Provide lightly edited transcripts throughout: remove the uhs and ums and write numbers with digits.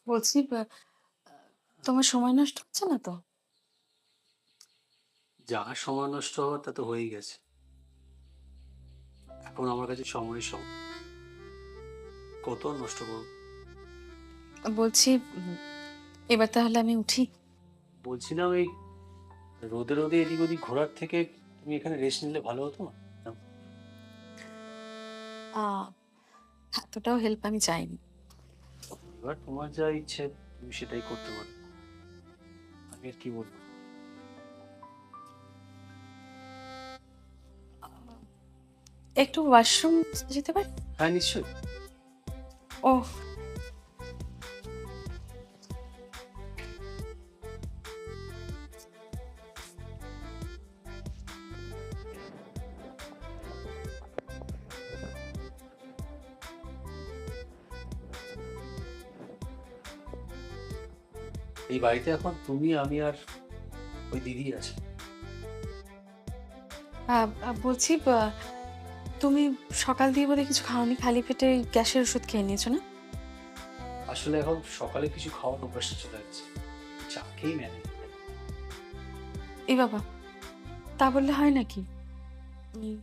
বলছি তোমার সময় নষ্ট হচ্ছে না তো? যা সময় নষ্ট হওয়ার তা তো হয়েই গেছে। এখন আমার কাছে সময়ের কত আর নষ্ট করব? বলছি এবার তাহলে আমি উঠি? বলছিলাম এই রোদে রোদে এদিক ওদিক ঘোরার থেকে তুমি এখানে রেস্ট নিলে ভালো হতো না? আ এতটাও হেল্প আমি চাইনি। এবার তোমার যা ইচ্ছে তুমি সেটাই করতে পারো। আমি আর কি বলবো? আ একটু ওয়াশরুম যেতে পারি? হ্যাঁ, নিশ্চয়ই। ওহ! এই বাড়িতে এখন তুমি, আমি আর ওই দিদি আছে। আ বলছি তুমি সকাল দিয়ে বোধহয় কিছু খাওনি। খালি পেটে গ্যাসের ওষুধ খেয়ে নিয়েছো না? আসলে এখন সকালে কিছু খাওয়ার অভ্যাসটা চলে গেছে। চা খেয়েই ম্যানেজ করে। এ বাবা! তা বললে হয় নাকি? উম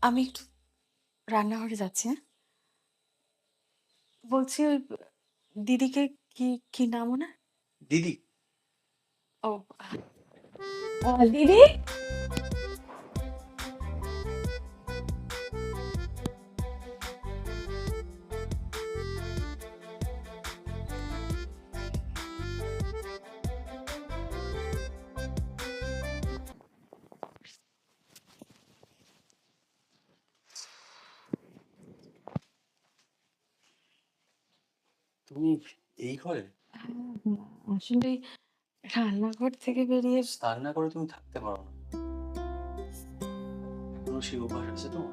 আমি একটু রান্নাঘরে যাচ্ছি, হ্যাঁ? বলছি ওই দিদিকে কি নাম উনার? দিদি? ও দিদি? তুমি এই ঘরে? আসলে রান্নাঘর থেকে বেরিয়ে স্নান না করে তুমি থাকতে পারো না? এখনো সেই অভ্যাস আছে তোমার?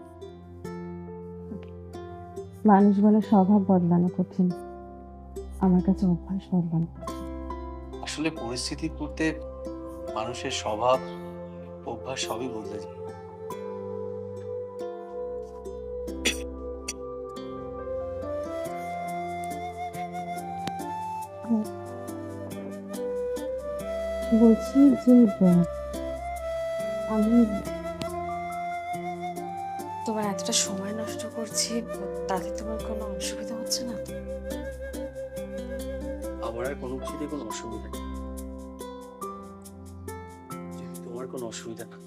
মানুষ বলে স্বভাব বদলানো কঠিন। আমার কাছে অভ্যাস বদলানো কঠিন। আসলে পরিস্থিতির পড়তে মানুষের স্বভাব, অভ্যাস সবই বদলে যায়। হুম। বলছি যে আমি তোমার এতটা সময় নষ্ট করছি, তাতে তোমার কোনো অসুবিধা হচ্ছে না তো? আমার আর কোনো কিছুতে কোনো অসুবিধা নেই। যদি তোমার কোনো অসুবিধা না